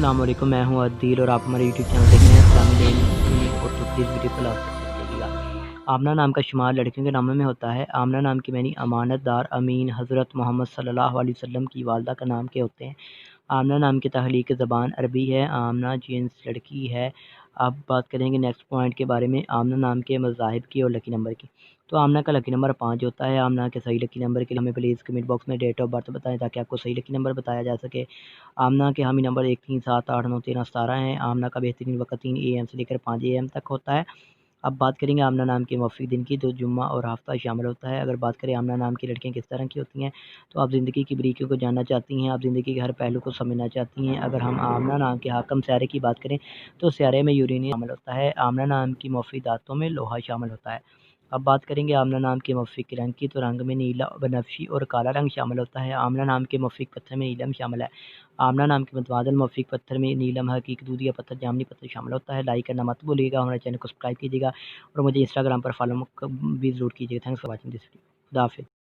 अस्सलाम वालेकुम, मैं हूँ अदील और आप हमारे यूट्यूब चैनल देख रहे हैं इस्लामी लेन और तो प्लीज़ वीडियो को लास्ट तक देखिएगा। आमना नाम का शुमार लड़कियों के नामों में होता है। आमना नाम की मैंने अमानतदार, अमीन, हज़रत मोहम्मद सल्लल्लाहु अलैहि वसल्लम की वालदा का नाम के होते हैं। आमना नाम की तहलीक ज़बान अरबी है। आमना जिन्स लड़की है। अब बात करेंगे नेक्स्ट पॉइंट के बारे में, आमना नाम के मज़ाहिब की और लकी नंबर की। तो आमना का लकी नंबर 5 होता है। आमना के सही लकी नंबर के लिए हमें प्लीज़ कमेंट बॉक्स में डेट ऑफ बर्थ बताएं ताकि आपको सही लकी नंबर बताया जा सके। आमना के हामी नंबर 1, 3, 7, 8, 9, 13, 17 हैं। आमना का बेहतरीन वक्त 3 AM से लेकर 5 AM तक होता है। अब बात करेंगे आमना नाम के मुवफ़्फ़िक़ दिन की, तो जुम्मा और हफ़्ता शामिल होता है। अगर बात करें आमना नाम की लड़कियाँ किस तरह की होती हैं, तो आप ज़िंदगी की बारीकियों को जानना चाहती हैं, आप ज़िंदगी के हर पहलू को समझना चाहती हैं। अगर हम आमना नाम के हाकम सियारे की बात करें, तो सियारे में यूरेनियम शामिल होता है। आमना नाम की मुवफ़्फ़िक़ धातुओं में लोहा शामिल होता है। अब बात करेंगे आमना नाम के मुवफ़्फ़िक़ रंग की, तो रंग में नीला, बनफशी और काला रंग शामिल होता है। आमना नाम के मुवफ़्फ़िक़ पत्थर में नीलम शामिल है। आमना नाम के मुतबादल मुवफ़्फ़िक़ पत्थर में नीलम, हकीकी दूध या पत्थर, जामनी पत्थर शामिल होता है। लाइक करना मत भूलिएगा, हमारे चैनल को सब्सक्राइब कीजिएगा और मुझे इंस्टाग्राम पर फॉलो भी ज़रूर कीजिएगा। Thanks for watching this video. खुदा हाफ़िज़।